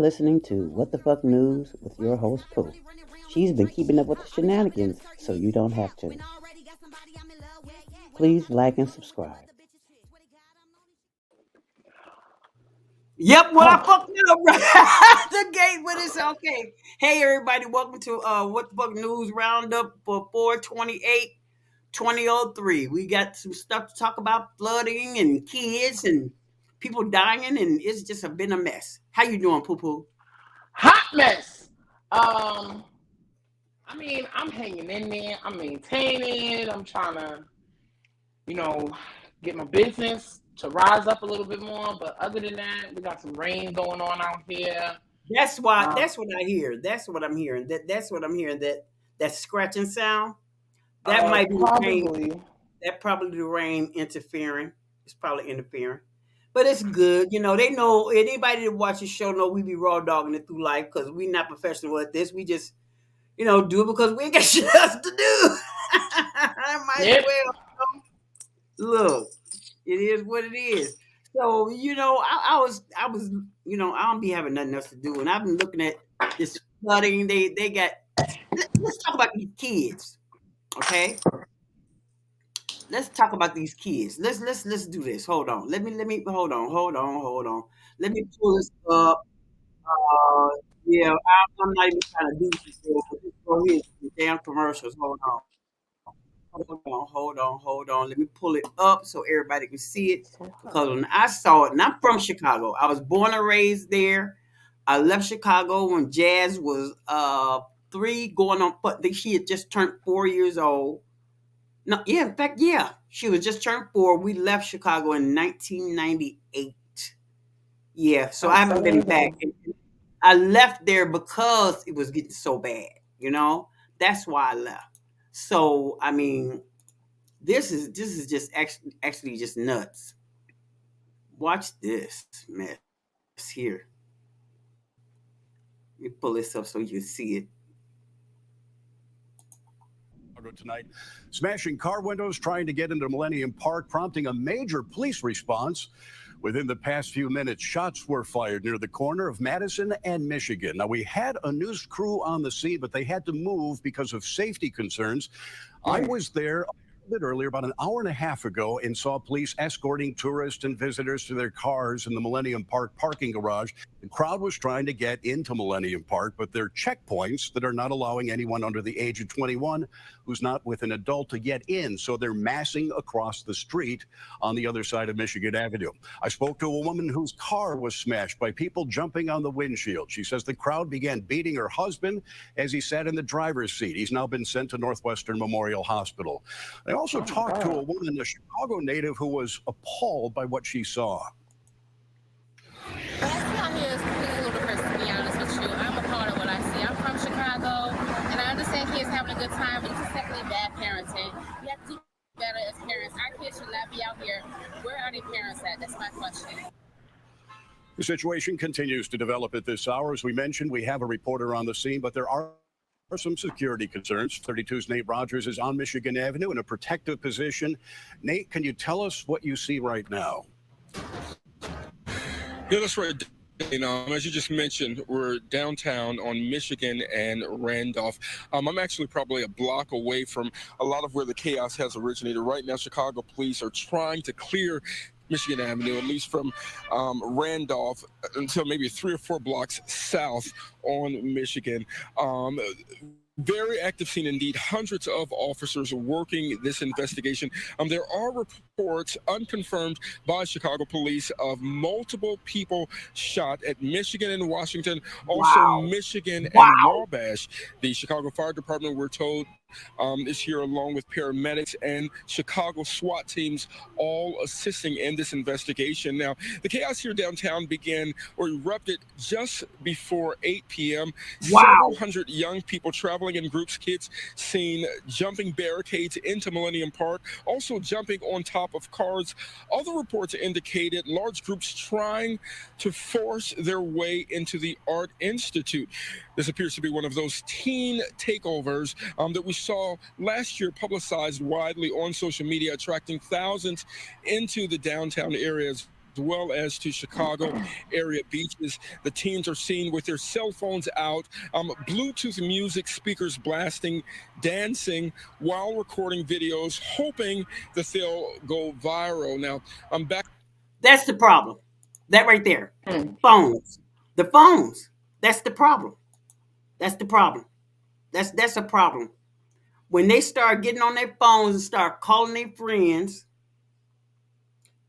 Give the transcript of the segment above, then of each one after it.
listening to What the Fuck News with your host, Pooh. She's been keeping up with the shenanigans, so you don't have to. Please like and subscribe. Yep, what I fucked up right the gate, but it's okay. Hey everybody, welcome to What the Fuck News Roundup for 428 2003. We got some stuff to talk about, flooding and kids and people dying, and it's just been a mess. How you doing, Poo Poo? Hot mess. Um, I'm hanging in there. I'm maintaining it. I'm trying to, you know, get my business to rise up a little bit more. But other than that, we got some rain going on out here. That's what I hear. That's what I'm hearing. That's what I'm hearing. That scratching sound. That Uh, might be the rain. probably. That probably the rain interfering. It's probably interfering. But it's good. They know anybody that watches the show know we be raw dogging it through life because we not professional at this. We just, do it because we ain't got shit else to do. Might as Yep. well. Look, it is what it is. So, I don't be having nothing else to do. And I've been looking at this flooding. They got, let's talk about these kids. Okay. Let's talk about these kids. Let's do this. Hold on. Let me hold on. Let me pull this up. Uh, yeah, I'm not even trying to do this. But just go ahead. The damn commercials. Hold on. Let me pull it up so everybody can see it. Because when I saw it, and I'm from Chicago. I was born and raised there. I left Chicago when Jazz was three, going on. But she had just turned 4 years old. No, yeah, in fact, yeah. She was just turned four. We left Chicago in 1998. Yeah, so I That's haven't been back. amazing. I left there because it was getting so bad, you know? That's why I left. So, I mean, this is just actually just nuts. Watch this mess here. Let me pull this up so you can see it. Tonight, smashing car windows trying to get into Millennium Park, prompting a major police response. Within the past few minutes, shots were fired near the corner of Madison and Michigan. Now, we had a news crew on the scene, but they had to move because of safety concerns. I was there a bit earlier, about an hour and a half ago, and saw police escorting tourists and visitors to their cars in the Millennium Park parking garage. The crowd was trying to get into Millennium Park, but there are checkpoints that are not allowing anyone under the age of 21 who's not with an adult to get in. So they're massing across the street on the other side of Michigan Avenue. I spoke to a woman whose car was smashed by people jumping on the windshield. She says the crowd began beating her husband as he sat in the driver's seat. He's now been sent to Northwestern Memorial Hospital. I also talked to a woman, a Chicago native, who was appalled by what she saw. What I see out here is completely ludicrous, to be honest with you. I'm appalled at what I see. I'm from Chicago, and I understand kids having a good time, but it's simply bad parenting. We have to do better as parents. Our kids should not be out here. Where are their parents at? That's my question. The situation continues to develop at this hour. As we mentioned, we have a reporter on the scene, but there are some security concerns. 32's Nate Rogers is on Michigan Avenue in a protective position. Nate, can you tell us what you see right now? Yeah, that's right. As you just mentioned, we're downtown on Michigan and Randolph. I'm actually probably a block away from a lot of where the chaos has originated. Right now, Chicago police are trying to clear Michigan Avenue, at least from Randolph until maybe 3 or 4 blocks south on Michigan. Very active scene indeed. Hundreds of officers working this investigation. There are reports, unconfirmed by Chicago police, of multiple people shot at Michigan and Washington, also Michigan and Wabash. The Chicago Fire Department, we're told, is here along with paramedics and Chicago SWAT teams, all assisting in this investigation. Now, the chaos here downtown began or erupted just before 8 p.m. Several hundred young people traveling in groups, kids seen jumping barricades into Millennium Park, also jumping on top of cars. Other reports indicated large groups trying to force their way into the Art Institute. This appears to be one of those teen takeovers that we saw last year, publicized widely on social media, attracting thousands into the downtown areas well as to Chicago area beaches. The teens are seen with their cell phones out, Bluetooth music speakers blasting, dancing while recording videos, hoping that they'll go viral. Now, I'm back. That's the problem. That right there. Phones. The phones. That's the problem. That's the problem. That's a problem. When they start getting on their phones and start calling their friends,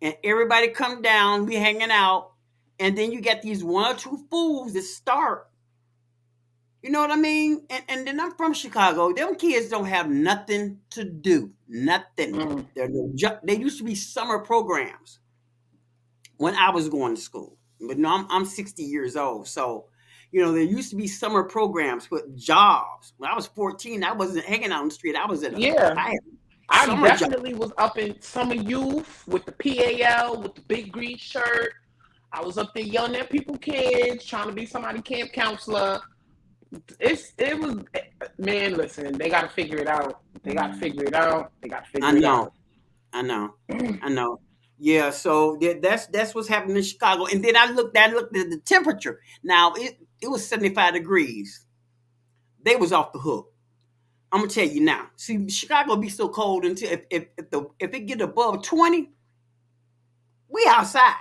and everybody come down, we hanging out, and then you get these one or two fools that start. You know what I mean? And then I'm from Chicago. Them kids don't have nothing to do. Nothing. There used to be summer programs when I was going to school. But no, I'm 60 years old. So, there used to be summer programs with jobs. When I was 14, I wasn't hanging out on the street. I was at I definitely was up in summer youth with the PAL, with the big green shirt. I was up there yelling at people, kids, trying to be somebody camp counselor. Man, listen, they got to figure it out. I know. Yeah, so that's what's happening in Chicago. And then I looked at the temperature. Now it was 75 degrees. They was off the hook. I'm gonna tell you now. See, Chicago be so cold until if it get above 20, we outside.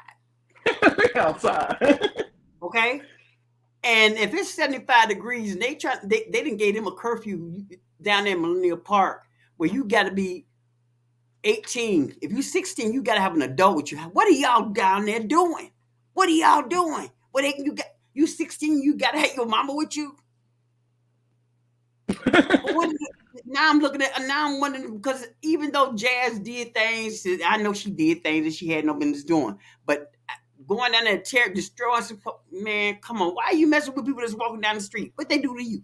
We outside. Okay. And if it's 75 degrees and they didn't give them a curfew down there in Millennium Park where you got to be 18. If you're 16, you got to have an adult with you. What are y'all down there doing? What are y'all doing? You 16, you got to have your mama with you? Now I'm wondering, because even though Jazz did things, I know she did things that she had no business doing, but going down there destroying some, man, come on. Why are you messing with people that's walking down the street? What they do to you?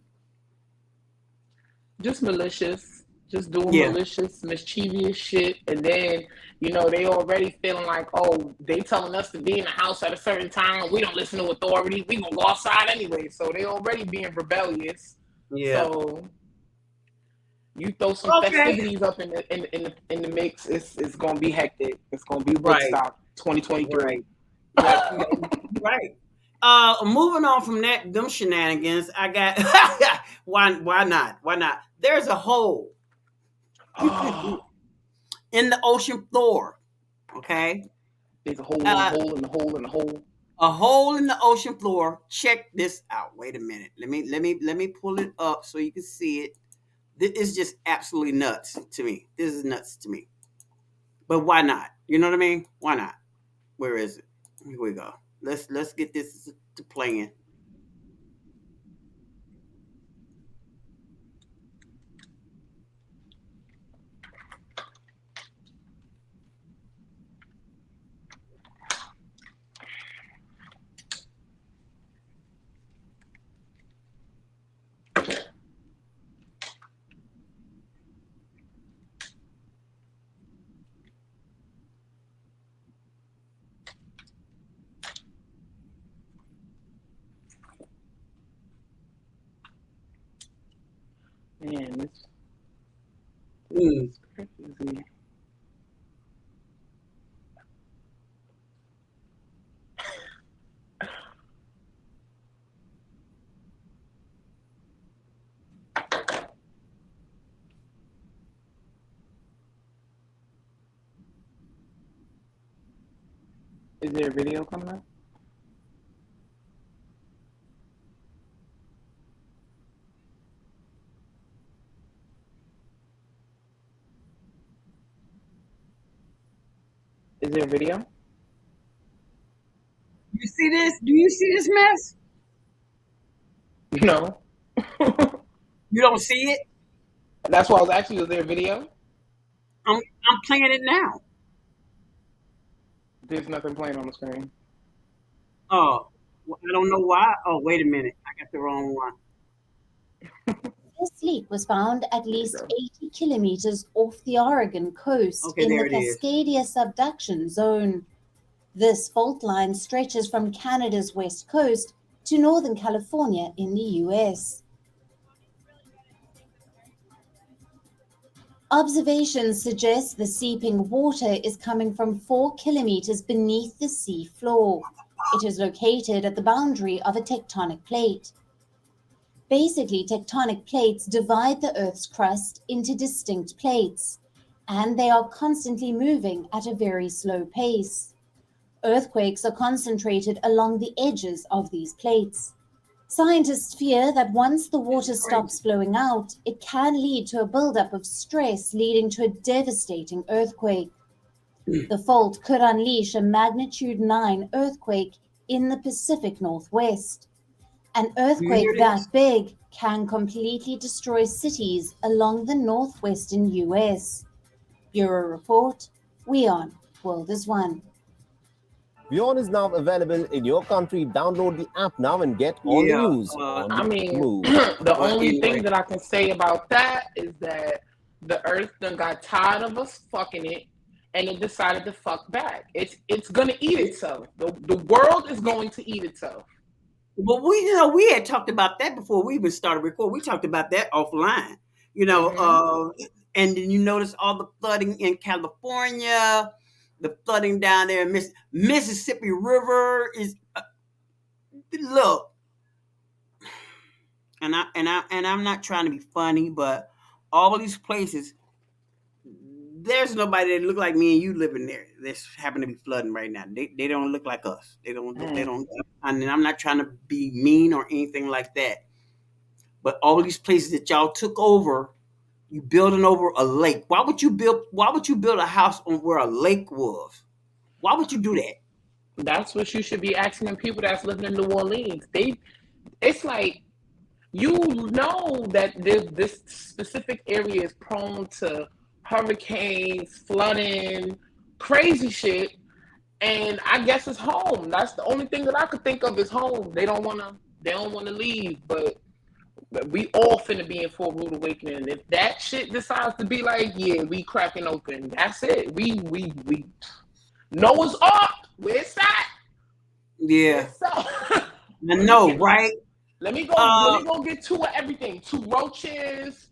Just malicious. Just doing malicious, mischievous shit. And then, they already feeling like, oh, they telling us to be in the house at a certain time. We don't listen to authority. We gonna go outside anyway. So they already being rebellious. Yeah. So you throw some festivities up in the mix, it's gonna be hectic. It's gonna be Woodstock 2023. Right. Moving on from them shenanigans, I got why not? There's a hole in the ocean floor. Okay. There's a hole in the hole in the hole in the hole. A hole in the ocean floor. Check this out. Wait a minute. Let me pull it up so you can see it. This is just absolutely nuts to me. This is nuts to me. But why not? You know what I mean? Why not? Where is it? Here we go. Let's get this to playing. Man, it's crazy. Is there a video coming up? Is there a video? You see this? Do you see this mess? No. You don't see it? That's why I was asking you, is there a video? I'm playing it now. There's nothing playing on the screen. Oh, well, I don't know why. Oh, wait a minute. I got the wrong one. This leak was found at least 80 kilometers off the Oregon coast in the Cascadia subduction zone. This fault line stretches from Canada's west coast to Northern California in the U.S. Observations suggest the seeping water is coming from 4 kilometers beneath the sea floor. It is located at the boundary of a tectonic plate. Basically, tectonic plates divide the Earth's crust into distinct plates, and they are constantly moving at a very slow pace. Earthquakes are concentrated along the edges of these plates. Scientists fear that once the water stops flowing out, it can lead to a buildup of stress leading to a devastating earthquake. The fault could unleash a magnitude 9 earthquake in the Pacific Northwest. An earthquake that big can completely destroy cities along the northwestern US. Bureau Report, WION, World is One. WION is now available in your country. Download the app now and get all the news on the move. The only thing that I can say about that is that the Earth done got tired of us fucking it, and it decided to fuck back. It's gonna eat itself. The world is going to eat itself. But we had talked about that before we even started recording. We talked about that offline, and then you notice all the flooding in California, the flooding down there in Mississippi River is look. And I'm not trying to be funny, but all these places, there's nobody that look like me and you living there. This happen to be flooding right now. They don't look like us. They don't. And I'm not trying to be mean or anything like that. But all these places that y'all took over, you building over a lake. Why would you build a house on where a lake was? Why would you do that? That's what you should be asking the people that's living in New Orleans. It's like, you know that this specific area is prone to hurricanes, flooding, crazy shit, and I guess it's home. That's the only thing that I could think of is home. They don't wanna leave, but we all finna be in full rude awakening. If that shit decides to be like, yeah, we cracking open, that's it. We Noah's Ark, where's that? Yeah. I know, right? Let me go get two of everything. 2 roaches.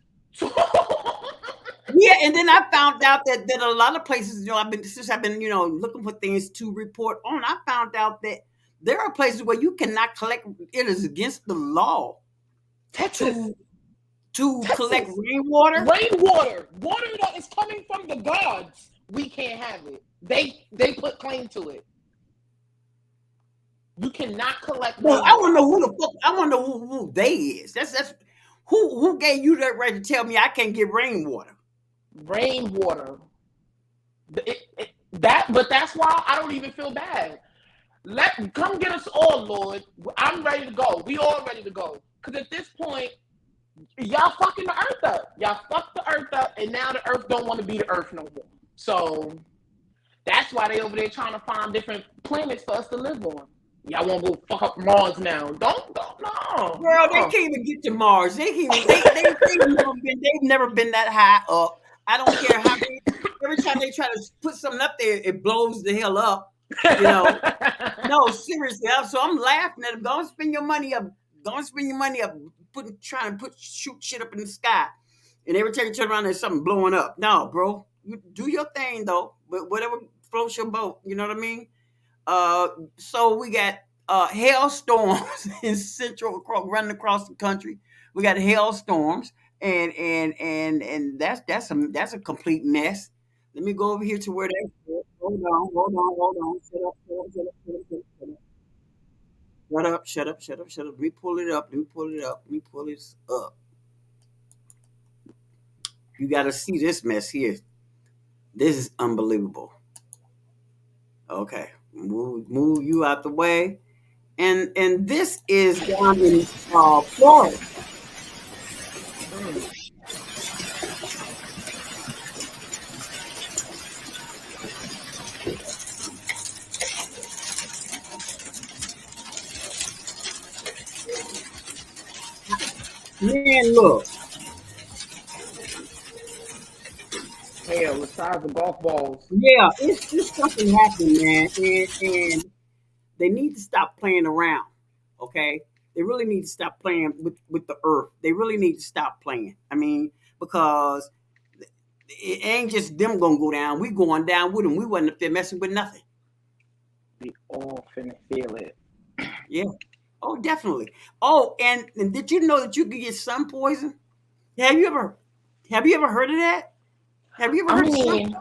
Yeah, and then I found out that a lot of places, I've been looking for things to report on. I found out that there are places where you cannot collect. It is against the law. Texas. To collect rainwater. Water that is coming from the gods. We can't have it. They put claim to it. You cannot collect. Well, I want to know who the fuck. I want to know who they is. That's who gave you that right to tell me I can't get rainwater. Rainwater. But that's why I don't even feel bad. Come get us all, Lord. I'm ready to go. We all ready to go. Because at this point, y'all fucking the earth up. Y'all fucked the earth up, and now the earth don't want to be the earth no more. So that's why they over there trying to find different planets for us to live on. Y'all want to go fuck up Mars now? Don't no. Girl, they can't even get to Mars. They've never been that high up. I don't care how every time they try to put something up there, it blows the hell up. No, seriously. So I'm laughing at them. Don't spend your money up. Shoot shit up in the sky. And every time you turn around, there's something blowing up. No, bro. You do your thing though. But whatever floats your boat. You know what I mean? So we got hailstorms in running across the country. We got hailstorms, and that's a complete mess. Let me go over here to where that's. Hold on. Shut up. Let me pull it up. You got to see this mess here. This is unbelievable. Okay. Move you out the way, and this is down in Florida. Man, look. Hell, the size of golf balls. Yeah, it's something happening, man, and they need to stop playing around. Okay, they really need to stop playing with the earth. They really need to stop playing. I mean, because it ain't just them gonna go down. We going down with them. We wasn't up there messing with nothing. We all finna feel it. Yeah. Oh, definitely. Oh, and did you know that you could get sun poison? Have you ever heard of that? Have you ever heard of sun?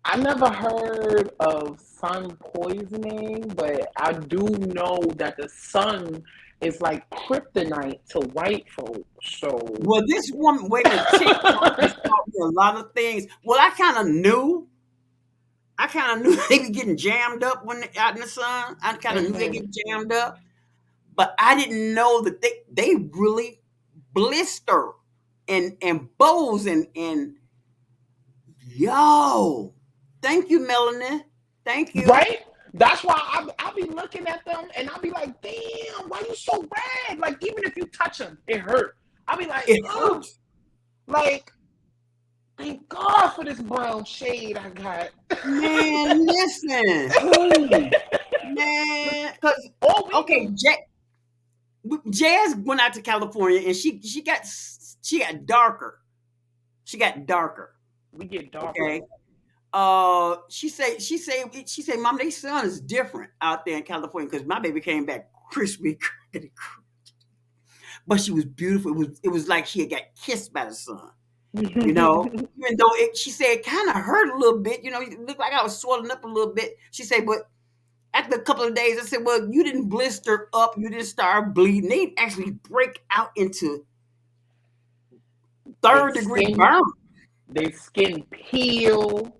I never heard of sun poisoning, but I do know that the sun is like kryptonite to white folks. So, well, this woman, wait a minute, TikTok has taught me a lot of things. Well, I kind of knew they be getting jammed up when they out in the sun. I kind of knew they get jammed up, but I didn't know that they really blister and bows and yo. Thank you, Melanie. Thank you. Right? That's why I'll be looking at them and I'll be like, damn, why you so red? Like, even if you touch them, it hurt. I'll be like, it hurts. Like, thank God for this brown shade I got. Man, listen. Man, because, okay, Jazz went out to California and she got darker. She got darker. We get darker. Okay. She said, Mom, their sun is different out there in California because my baby came back crispy, but she was beautiful. It was like she had got kissed by the sun, you know. Even though she said it kind of hurt a little bit, you know. It looked like I was swelling up a little bit. She said, but after a couple of days, I said, well, you didn't blister up, you didn't start bleeding. They actually break out into third-degree burn. Their skin peel.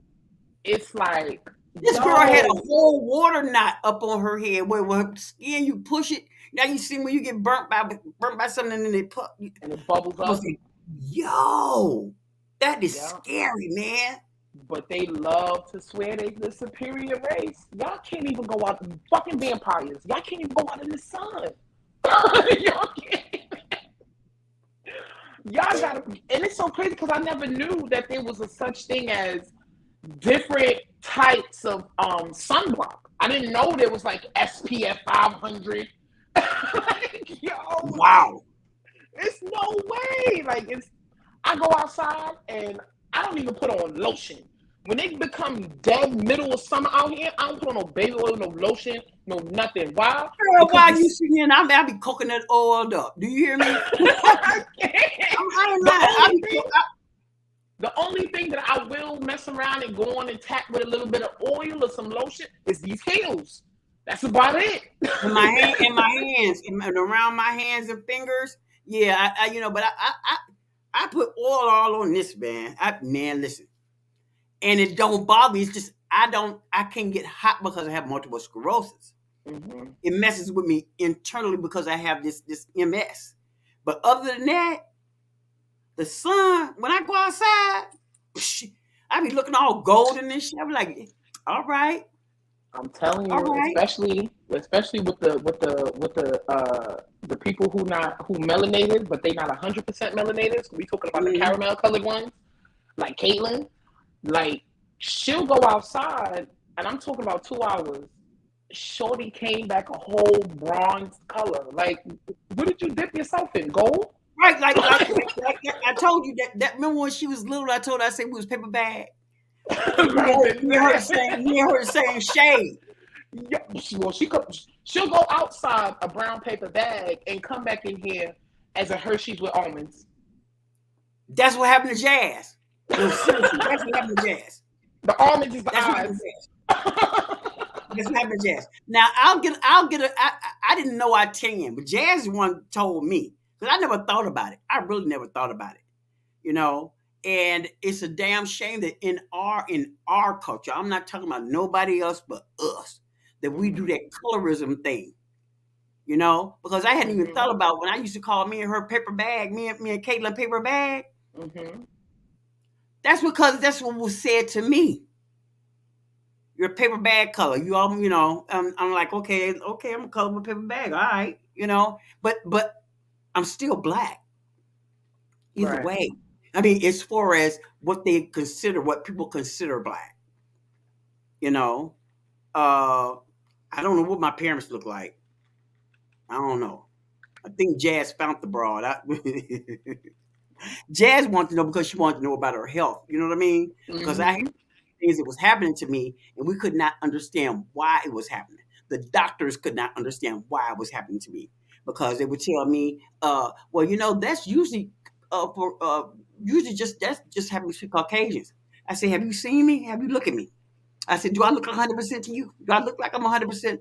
It's like this girl had a whole water knot up on her head where her skin, you push it. Now you see when you get burnt by something and it bubbles up. Yo, that is scary, man. But they love to swear they the superior race. Y'all can't even go out. Fucking vampires. Y'all can't even go out in the sun. Y'all can't. Y'all gotta. And it's so crazy because I never knew that there was a such thing as different types of sunblock. I didn't know there was like SPF 500. Like, yo, wow. It's no way. Like I go outside and I don't even put on lotion. When it become dead middle of summer out here, I don't put on no baby oil, no lotion, no nothing. Why? Girl, why you see me and I'll be coconut oiled up. Do you hear me? I can't. The only thing that I will mess around and go on and tap with a little bit of oil or some lotion is these heels. That's about it. In my hands, and around my hands and fingers. Yeah, but I put oil all on this, man. Man, listen. And it don't bother me. It's just I can't get hot because I have multiple sclerosis. Mm-hmm. It messes with me internally because I have this MS. But other than that, the sun, when I go outside, I be looking all golden and shit. I be like, all right. I'm telling you, especially with the people who melanated, but they not 100% melanated. So we talking about the caramel colored ones, like Caitlin. Like she'll go outside, and I'm talking about 2 hours. Shorty came back a whole bronze color. Like, what did you dip yourself in? Gold? Right, like I told you that remember when she was little, I told her I said we was paper bag. You heard the same shade. Yeah, well, she'll go outside a brown paper bag and come back in here as a Hershey's with almonds. That's what happened to Jazz. No, seriously, that's what happened to Jazz. The almonds is the eyes. That's what happened to Jazz. Now I'll get I didn't know I tan, but Jazz one told me. Because I never thought about it. I really never thought about it. You know? And it's a damn shame that in our culture, I'm not talking about nobody else but us, that we do that colorism thing. You know? Because I hadn't even thought about when I used to call me and her paper bag, me and Caitlin paper bag. Mm-hmm. That's because that's what was said to me. You're a paper bag color. You all, I'm like, okay, I'm a color with paper bag. All right. But I'm still black. Either way. I mean, as far as what people consider black. I don't know what my parents look like. I don't know. I think Jazz found the broad. Jazz wanted to know because she wanted to know about her health. You know what I mean? Because I had things that was happening to me, and we could not understand why it was happening. The doctors could not understand why it was happening to me because they would tell me, "Well, that's usually that's just happens to Caucasians." I said, "Have you seen me? Have you looked at me?" I said, "Do I look 100% to you? Do I look like I'm 100%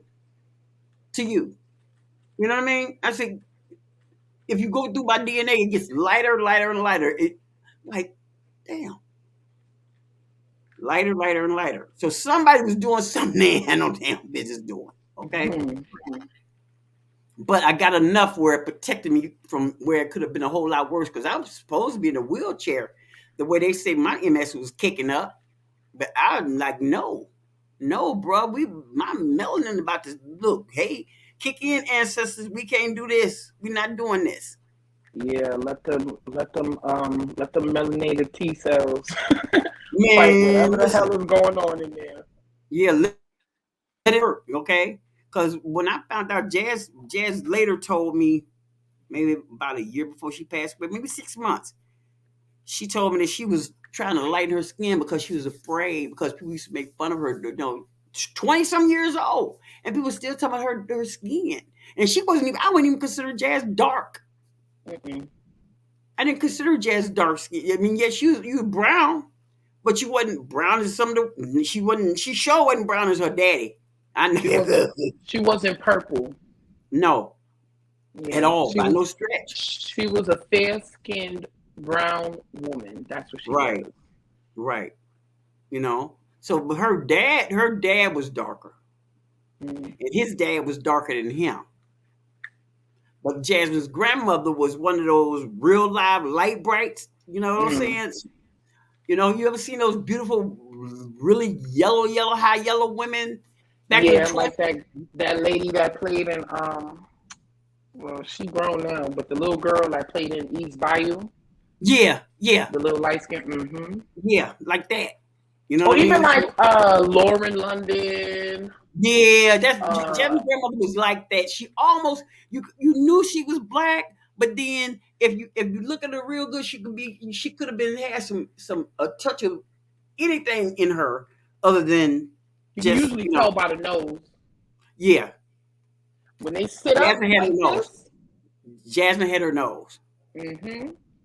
to you?" You know what I mean? I said, if you go through my DNA, it gets lighter, lighter, and lighter. It like, damn, lighter, lighter, and lighter. So somebody was doing something they had no damn business doing. Okay. But I got enough where it protected me from where it could have been a whole lot worse because I was supposed to be in a wheelchair. The way they say my MS was kicking up, but I'm like, no, bro, my melanin about to look. Hey, kick in, ancestors. We can't do this. We're not doing this. Yeah, let them melanated T cells fight whatever the hell is going on in there. Yeah, let it hurt, okay? Because when I found out, Jazz later told me, maybe about a year before she passed away, maybe 6 months, she told me that she was trying to lighten her skin because she was afraid because people used to make fun of her, 20-some years old, and people still talking about her skin. And I wouldn't even consider Jazz dark. I didn't consider Jazz dark skin. I mean, yes, you were brown, but you wasn't brown as she sure wasn't brown as her daddy. She wasn't purple. No. Yeah, at all. By no stretch. She was a fair-skinned brown woman. That's what she was. Right. So her dad was darker. And his dad was darker than him. But Jasmine's grandmother was one of those real live light brights. You know what I'm saying? You ever seen those beautiful, really yellow, high yellow women? Like that lady that played in well, she grown now, but the little girl that played in East Bayou. Yeah. The little light skin. Yeah, like that. You know. Even like Lauren London. Yeah, that's Jasmine's grandmother was like that. She almost you knew she was black, but then if you look at her real good, she could have had some a touch of anything in her other than you usually tell by the nose. Yeah. When they sit Jasmine up had like her nose. this. Jasmine had her nose.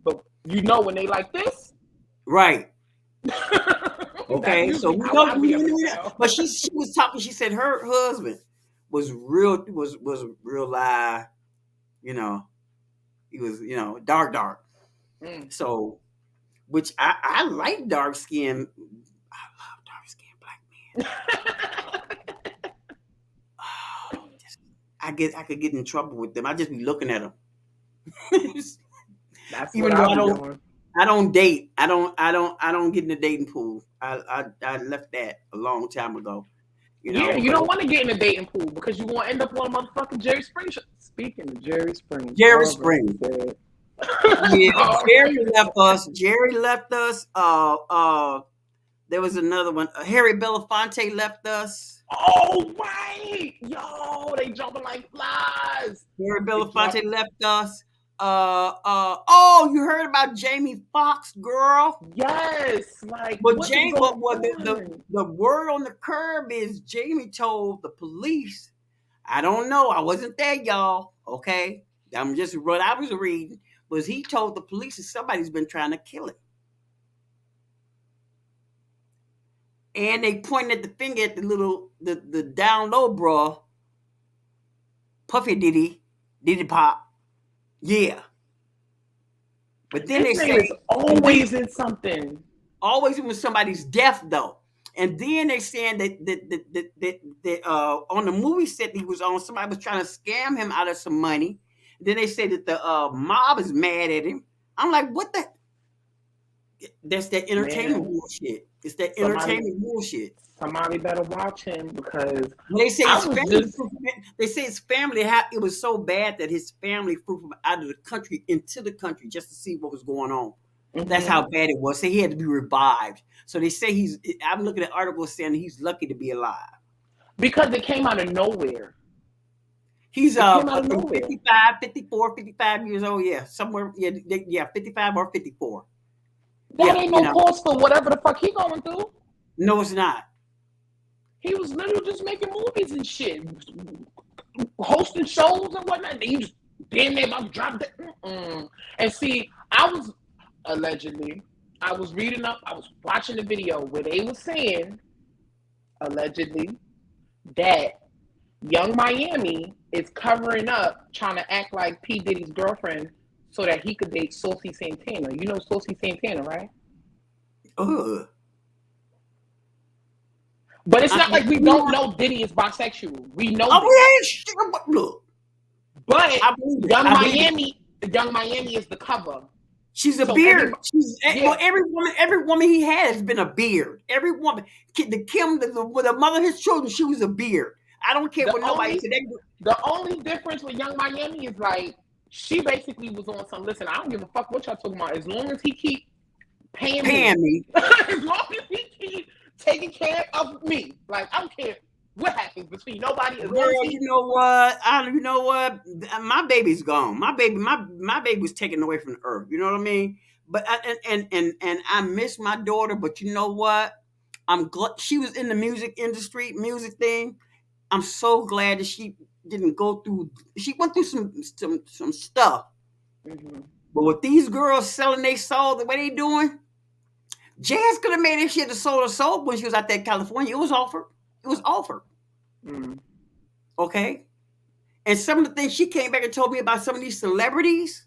But when they like this. Right. Okay, so we know. But she was talking. She said her husband was real live. He was dark. So, which I like dark skin. I love dark skin black men. I could get in trouble with them. I just be looking at them. That's even though I don't date. I don't get in the dating pool. I left that a long time ago. You don't want to get in the dating pool because you won't end up on motherfucking Jerry Springs. Speaking of Jerry Springs. Jerry Springs. Yeah, Jerry left us. There was another one. Harry Belafonte left us. Oh, right. Yo, they jumping like flies. Harry Belafonte left us. You heard about Jamie Foxx, girl? Yes. Like, but the word on the curb is Jamie told the police. I don't know. I wasn't there, y'all. Okay. I'm just what I was reading. Was he told the police that somebody's been trying to kill him. And they pointed the finger at the down low bro. Puffy Diddy Pop. Yeah. But then they say it's always in something. Always in somebody's death though. And then they saying that on the movie set he was on, somebody was trying to scam him out of some money. Then they say that the mob is mad at him. I'm like, what the? That's that entertainment bullshit. It's that entertainment bullshit. Somebody better watch him because they say his family. They say his family. It was so bad that his family flew from out of the country into the country just to see what was going on. That's how bad it was. So he had to be revived. So they say I'm looking at articles saying he's lucky to be alive because it came out of nowhere. He's 55, 54, 55 years old. Yeah, somewhere. Yeah, 55 or 54. That ain't no cause for whatever the fuck he going through. No, it's not. He was literally just making movies and shit, hosting shows and whatnot. He just damn near about to drop that. And see, I was reading up, I was watching the video where they were saying, allegedly, that Young Miami is covering up, trying to act like P. Diddy's girlfriend so that he could date Saucy Santana. You know Saucy Santana, right? Ugh. But it's not like we don't know Diddy is bisexual. We know look. But Young Miami is the cover. She's a beard. Every woman he had has been a beard. Every woman, the mother of his children, she was a beard. I don't care what nobody said. The only difference with Young Miami is like she basically was on some. Listen, I don't give a fuck what y'all talking about. As long as he keep paying me. As long as he keep taking care of me, like I don't care what happens between nobody. You know what? My baby's gone. My baby was taken away from the earth. You know what I mean? But I miss my daughter. But you know what? I'm glad she was in the music industry, music thing. I'm so glad that she didn't go through. She went through some stuff. Mm-hmm. But with these girls selling their soul the way they doing, Jazz could have made that shit the soul of soul when she was out there in California. It was offered. Mm. Okay. And some of the things she came back and told me about some of these celebrities,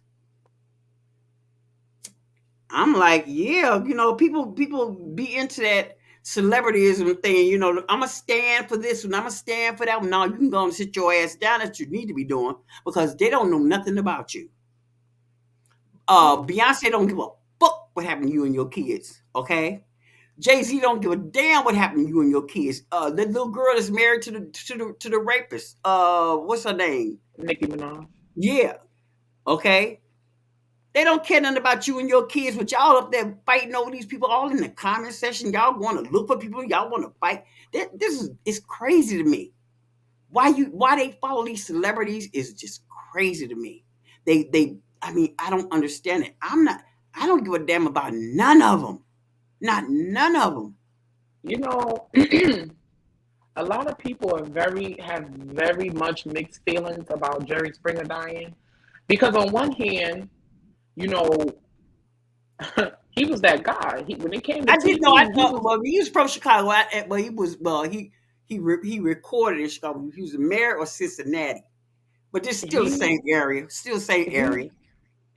I'm like, yeah, people be into that celebrityism thing. I'm gonna stand for this and I'm gonna stand for that one. No, you can go and sit your ass down. That you need to be doing because they don't know nothing about you. Beyonce don't give a fuck what happened to you and your kids. Okay. Jay-Z don't give a damn what happened to you and your kids. The little girl is married to the rapist. What's her name? Nicki Minaj. Yeah. Okay. They don't care nothing about you and your kids, but y'all up there fighting over these people all in the comment section. Y'all want to look for people. Y'all want to fight. It's crazy to me. Why they follow these celebrities is just crazy to me. I don't understand it. I don't give a damn about none of them. Not none of them. A lot of people have very much mixed feelings about Jerry Springer dying, because on one hand, he was that guy. When it came to I didn't know. I thought he was from Chicago. He recorded in Chicago. He was the mayor of Cincinnati, but it's still the same area. Still the same area.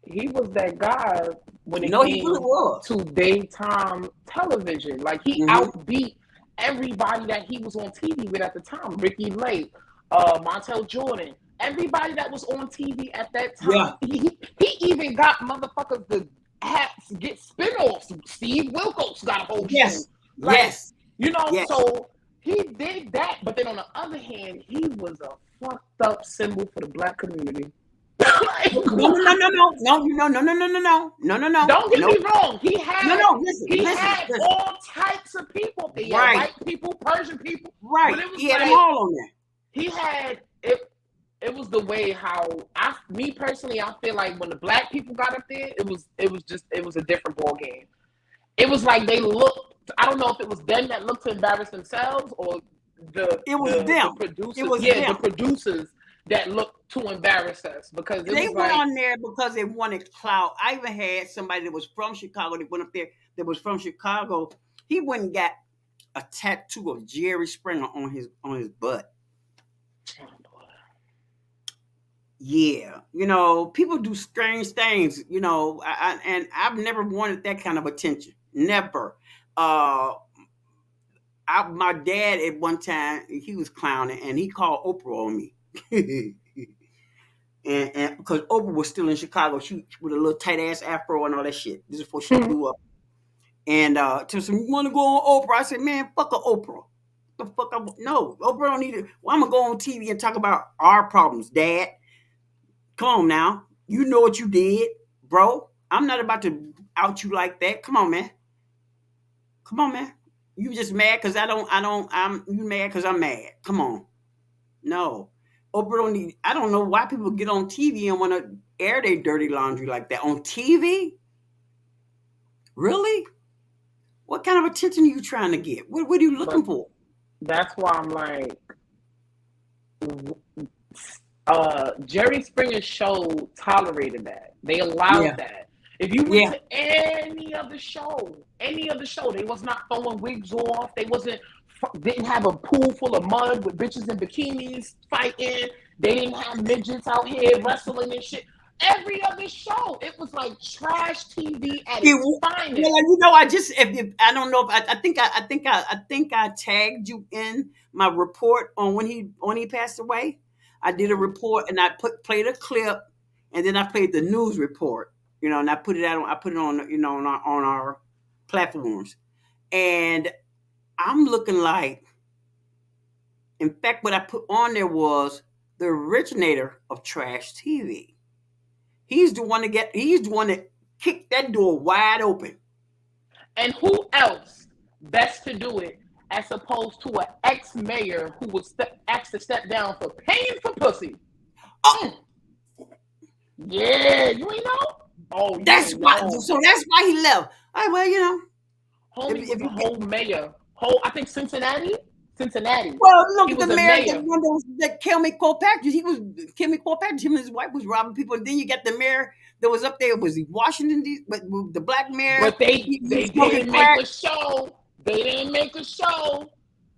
He was that guy when it came to daytime television. Like he outbeat everybody that he was on TV with at the time. Ricky Lake, Montel Jordan, everybody that was on TV at that time. Yeah. He even got motherfuckers to get spin-offs. Steve Wilkos got a whole show. Yes. So he did that. But then on the other hand, he was a fucked up symbol for the black community. No. Don't get me wrong. He had all types of people. He had white people, Persian people. Right. He had them all on there. He had it. It was the way how me personally, I feel like when the black people got up there, it was a different ball game. It was like they looked. I don't know if it was them that looked to embarrass themselves or the producers. It was them. The producers that looked to embarrass us because they went on there because they wanted clout. I even had somebody that was from Chicago that went up there that was from Chicago. He went and got a tattoo of Jerry Springer on his butt. Yeah, people do strange things. And I've never wanted that kind of attention. Never. My dad at one time he was clowning and he called Oprah on me. and because Oprah was still in Chicago, she with a little tight ass afro and all that shit. This is before she blew up. And to some, you want to go on Oprah? I said, man, fuck a Oprah. The fuck no, Oprah don't need it. Well, I'm gonna go on TV and talk about our problems, Dad. Come on now, you know what you did, bro. I'm not about to out you like that. Come on, man. You just mad because you mad because I'm mad. Come on. No. I don't know why people get on TV and want to air their dirty laundry like that on TV. Really? What kind of attention are you trying to get? What are you looking for? That's why I'm like, Jerry Springer's show tolerated that. They allowed that. If you went to any other show, they was not throwing wigs off. They didn't have a pool full of mud with bitches in bikinis fighting. They didn't have midgets out here wrestling and shit. Every other show, it was like trash TV at its finest. Well, I don't know if I think I tagged you in my report on when he passed away. I did a report and I played a clip, and then I played the news report. And I put it on on our platforms, and I'm looking like. In fact, what I put on there was the originator of trash TV. He's the one that kicked that door wide open. And who else best to do it as opposed to an ex-mayor who was asked to step down for paying for pussy? Oh. Yeah, you ain't know? Oh, that's why. So that's why he left. All right, well, Homie was a whole mayor. I think Cincinnati. Well, look at the mayor. That Kelmy Kilpatrick. Kelmy Kilpatrick. Him and his wife was robbing people. And then you got the mayor that was up there. Was he Washington D.C.? But the black mayor. But they didn't make a show. They didn't make a show.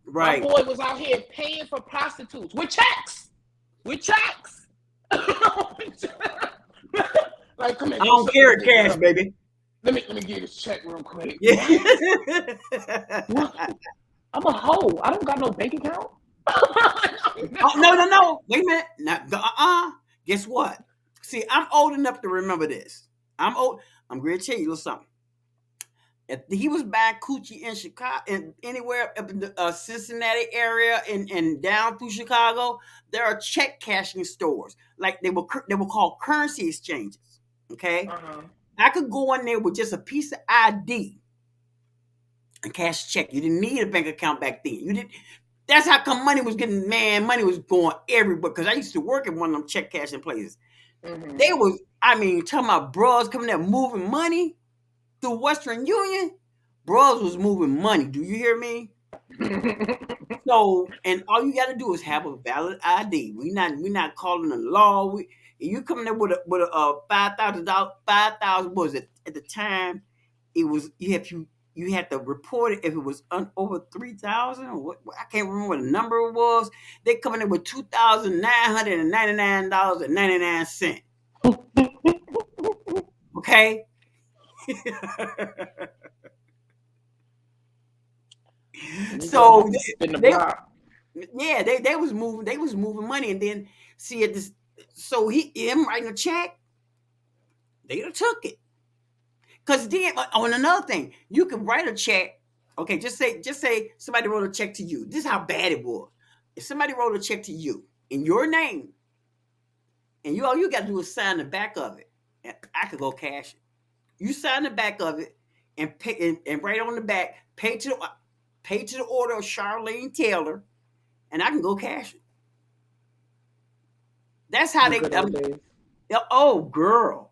Right. My boy was out here paying for prostitutes with checks. Like, come here. I don't carry cash, baby. Let me get this check real quick. Yeah. I'm a hoe. I don't got no bank account. No. Wait a minute. Guess what? See, I'm old enough to remember this. I'm old. I'm going to tell you a little something. If he was buying coochie in Chicago, and anywhere up in the Cincinnati area and down through Chicago, there are check cashing stores. Like they were called currency exchanges. Okay, I could go in there with just a piece of ID and cash a check. You didn't need a bank account back then. You didn't. That's how come money was getting. Man, money was going everywhere. Because I used to work at one of them check cashing places. Mm-hmm. They was, talking about bros coming there moving money through Western Union. Bros was moving money. Do you hear me? So, and all you got to do is have a valid ID. We're not calling the law. You come there with a $5,000. 5,000 was it at the time? It was you had to report it if it was over 3,000 or what? I can't remember what the number was. They coming in with $2,999.99. Okay. So they was moving money, and then see at this. So him writing a check, they took it. Because then on another thing, you can write a check. Okay, just say somebody wrote a check to you. This is how bad it was. If somebody wrote a check to you in your name, and all you got to do is sign the back of it, and I could go cash it. You sign the back of it and pay, and write on the back, pay to the order of Charlene Taylor, and I can go cash it. That's how they. Oh girl.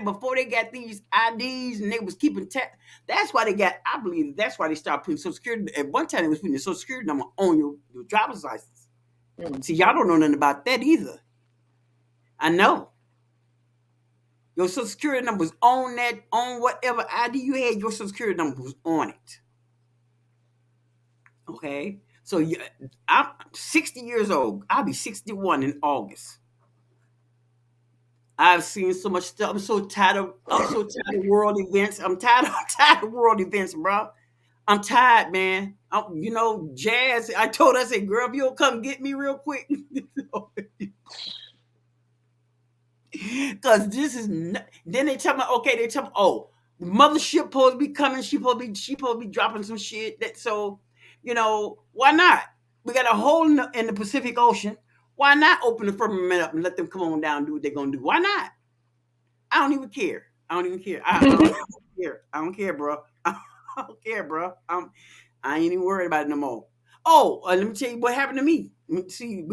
Before they got these IDs and they was keeping that's why they got. I believe that's why they started putting Social Security. At one time, they was putting the Social Security number on your driver's license. See, y'all don't know nothing about that either. I know. Your Social Security number was on whatever ID you had. Your Social Security number was on it. Okay, so I'm 60 years old. I'll be 61 in August. I've seen so much stuff. I'm so tired of world events. I'm tired of world events, bro. I'm tired, man. Jazz. I told her, I said, girl, if you'll come get me real quick. Because this is then they tell me, oh, the mothership supposed to be coming. She supposed to be dropping some shit. Why not? We got a hole in the Pacific Ocean. Why not open the firmament up and let them come on down and do what they're gonna do? Why not? I don't even care. I don't care. I don't care, bro. I don't care, bro. I ain't even worried about it no more. Oh, let me tell you what happened to me. See,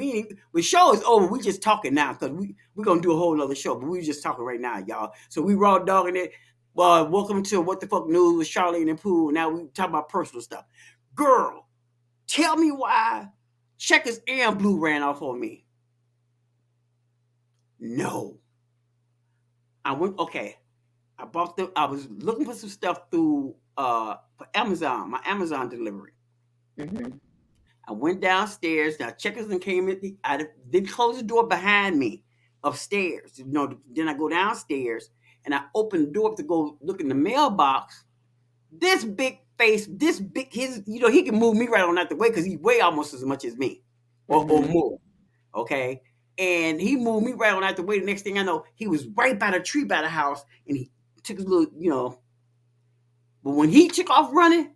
the show is over. We just talking now because we're going to do a whole other show, but we just talking right now, y'all. So we raw dogging it. Welcome to What the Fuck News with Charlene and Pooh. Now we talk about personal stuff. Girl, tell me why Checkers and Blue ran off on me. No. I was looking for some stuff through for Amazon, my Amazon delivery. Mm-hmm. I went downstairs. Now Checkers and came in. I didn't close the door behind me upstairs. Then I go downstairs and I open the door up to go look in the mailbox. This big face, he can move me right on out the way because he weigh almost as much as me or more. Okay. And he moved me right on out the way. The next thing I know, he was right by the tree by the house and he took his little, But when he took off running,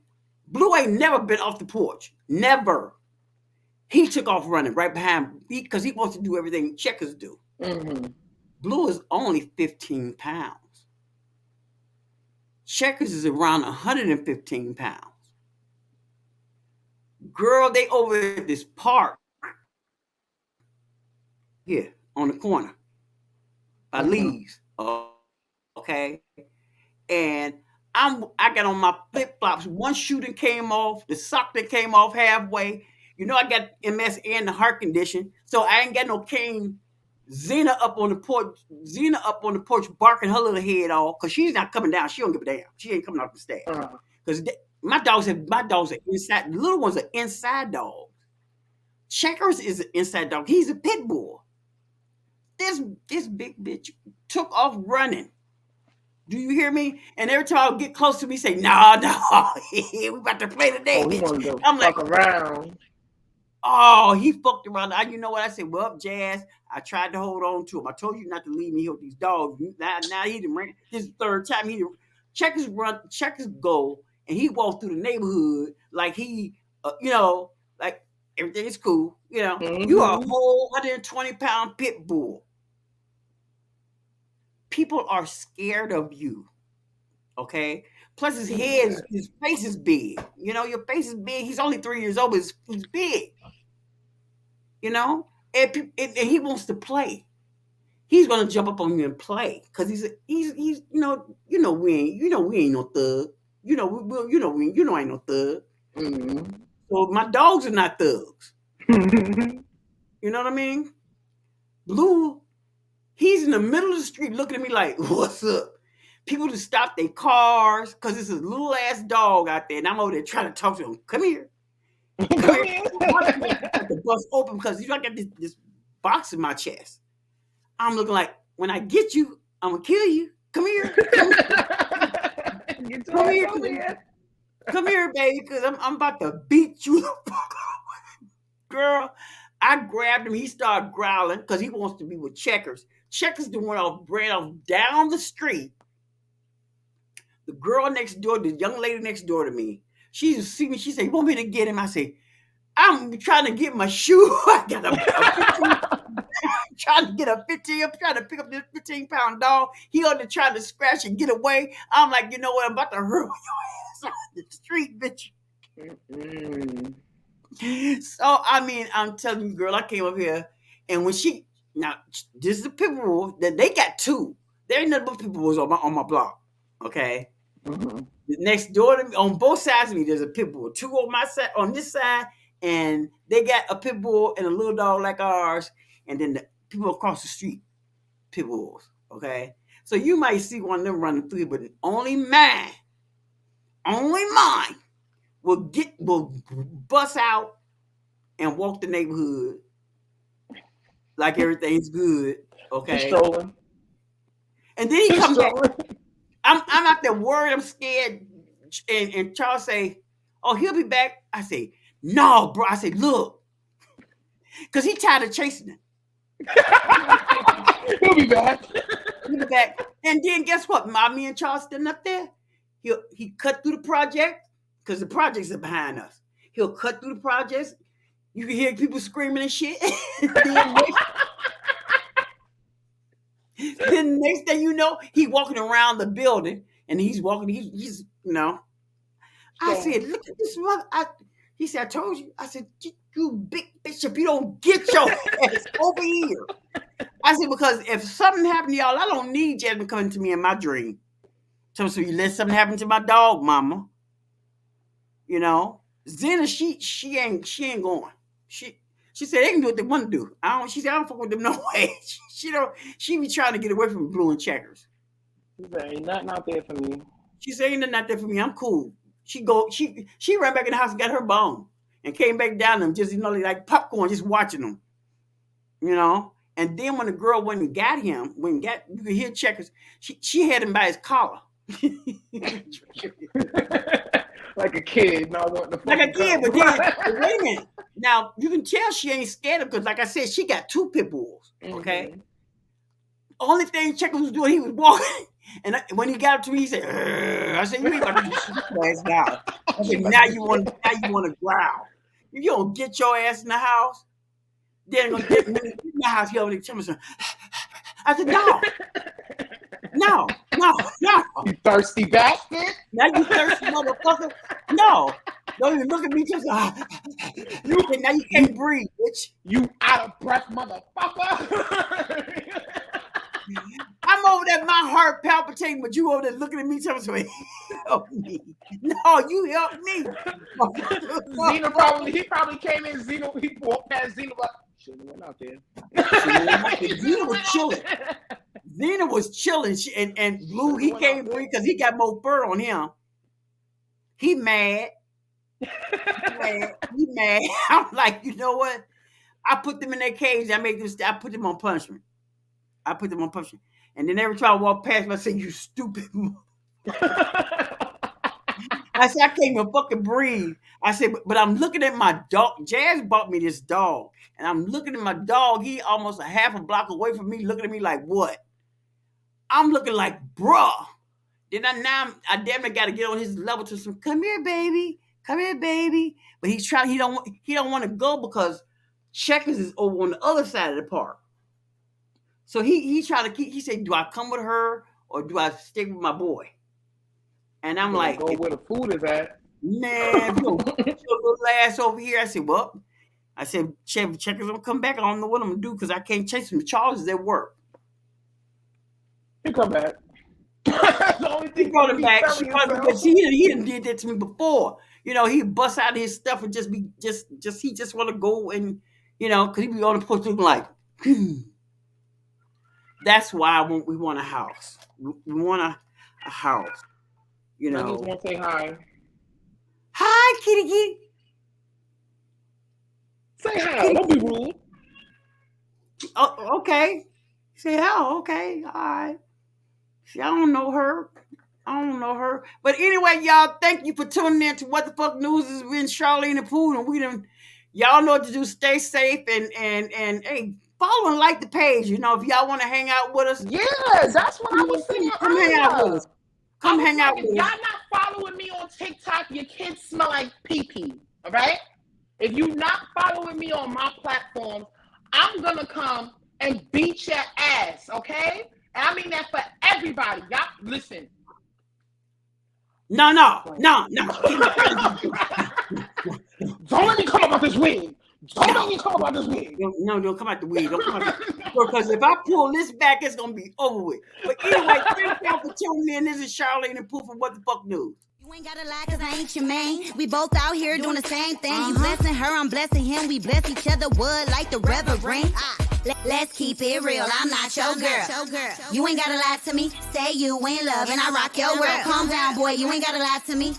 Blue ain't never been off the porch. Never. He took off running right behind me because he wants to do everything Checkers do. Mm-hmm. Blue is only 15 pounds. Checkers is around 115 pounds. Girl, they over at this park here on the corner by Lee's. Okay. And I got on my flip-flops. One shoe that came off, the sock that came off halfway. I got MS and the heart condition, so I ain't got no cane. Zena up on the porch barking her little head off because she's not coming down. She don't give a damn. She ain't coming off the stairs. Because my dogs are inside. The little ones are inside dogs. Checkers is an inside dog. He's a pit bull. This big bitch took off running. Do you hear me? And every time I get close to me, say, no, we about to play today. Oh, I'm like, around. Oh, he fucked around. You know what? I said, well, Jazz, I tried to hold on to him. I told you not to leave me here with these dogs. Now he didn't run. This is the third time he didn't. Checkers go, and he walked through the neighborhood like he, like everything is cool. Mm-hmm. You are a whole 120-pound pit bull. People are scared of you. Okay? Plus his face is big. Your face is big. He's only 3 years old, but he's big. And he wants to play. He's gonna jump up on you and play because he's we ain't no thug. We ain't no thug. Mm-hmm. So my dogs are not thugs. You know what I mean? Blue, he's in the middle of the street looking at me like, what's up? People just stop their cars because it's a little ass dog out there, and I'm over there trying to talk to him. Come here. Come here. The bus open because I got this box in my chest. I'm looking like, when I get you, I'm gonna kill you. Come here. Come here, baby, because I'm about to beat you the fuck up. Girl, I grabbed him. He started growling because he wants to be with Checkers. Checkers ran off down the street. The girl next door, the young lady next door to me, she just see me. She said, "You want me to get him?" I say, "I'm trying to get my shoe. I got trying to get a 15. I'm trying to pick up this 15-pound dog. He on there trying to scratch and get away. I'm like, you know what? I'm about to hurl your ass on the street, bitch." So I'm telling you, girl, I came up here, and when this is a pit bull that they got two. There ain't nothing but pit bulls on my block. Okay. Mm-hmm. Next door to me, on both sides of me, there's a pit bull. Two on my side, on this side, and they got a pit bull and a little dog like ours, and then the people across the street, pit bulls. Okay, so you might see one of them running through, but only mine will bust out and walk the neighborhood like everything's good. Okay, and then he comes back. I'm out there worried. I'm scared. And Charles say, "Oh, he'll be back." I say, "No, bro." I say, "Look," because he tired of chasing it. He'll be back. He'll be back. And then guess what? Me and Charles standing up there. He cut through the project because the projects are behind us. He'll cut through the projects. You can hear people screaming and shit. Then next thing you know, he walking around the building, and he's walking. He's I said, "Look at this mother." He said, I told you. I said, you big bitch, if you don't get your ass over here. I said, because if something happened to y'all, I don't need Jasmine coming to me in my dream. So you let something happen to my dog, mama. You know, Zena, she ain't going. She said they can do what they want to do. She said I don't fuck with them no way. She be trying to get away from blue and checkers. She said ain't nothing out there for me. She said ain't nothing out there for me. I'm cool. She ran back in the house and got her bone and came back down them just like popcorn, just watching them. You know, and then when the girl went and got him, you could hear checkers. She had him by his collar. Like a kid, not wanting to like a kid, but then wait a minute. Now you can tell she ain't scared of because, like I said, she got 2 pit bulls. Okay, only thing Checker was doing, he was walking, and when he got up to me, he said, "I said, you ain't gonna do this ass now." I said, now you want to growl. If you don't get your ass in the house, then gonna get me in the house. He over there tell me something. I said, no. You thirsty bastard. Now you thirsty motherfucker. No. Don't even look at me just now you can't breathe, bitch. You out of breath motherfucker. I'm over there, my heart palpitating, but you over there looking at me telling me, help me. No, you help me. Xena he probably came in, he walked past Xena like, shouldn't have went out there. Xena was chilling. Xena was chilling, and Blue, he can't breathe because he got more fur on him. He mad. He mad. I'm like, you know what? I put them in their cage. I put them on punishment. And then every time I walk past me, I say, you stupid. I said, I can't even fucking breathe. I said, but I'm looking at my dog. Jazz bought me this dog. And I'm looking at my dog. He almost a half a block away from me, looking at me like, what? I'm looking like, bruh. Then I damn near got to get on his level to some, come here, baby. But he's trying, he don't want to go because Checkers is over on the other side of the park. So he's trying to he said, do I come with her or do I stick with my boy? And I'm like, go where the food is at. Man, you get your little ass over here. I said, Checkers don't come back. I don't know what I'm gonna do because I can't chase him. Charles at work. He'll come back. That's the only thing. He brought him back because he didn't did that to me before. You know, he bust out his stuff and he just want to go and, you know, because he be on the porch looking like, That's why we want a house. We want a house. You know. I just want to say hi. Hi, kitty. Say hi. Don't be rude. Oh, okay. Say hi. Okay. All right. See, I don't know her. But anyway, y'all, thank you for tuning in to What the Fuck News is with Charlene and Pooh, and y'all know what to do. Stay safe and hey, follow and like the page. You know, if y'all want to hang out with us. Yes, that's what I was saying. Come hang out with us. Come hang out with us. If y'all not following me on TikTok, your kids smell like pee-pee. All right? If you're not following me on my platform, I'm gonna come and beat your ass. Okay? And I mean that for everybody. Y'all listen. No. Don't let me come about this wig. Don't come out the wig. No, don't come out the wig. Don't come out because if I pull this back, it's gonna be over with. But anyway, thank y'all for tuning in. This is Charlene and Pooh from What the Fuck News. You ain't gotta lie, cause I ain't your man. We both out here doing the same thing. You blessing her, I'm blessing him. We bless each other, wood like the reverend. Let's keep it real, I'm not your girl. You ain't gotta lie to me. Say you in love and I rock your world. Calm down, boy, you ain't gotta lie to me.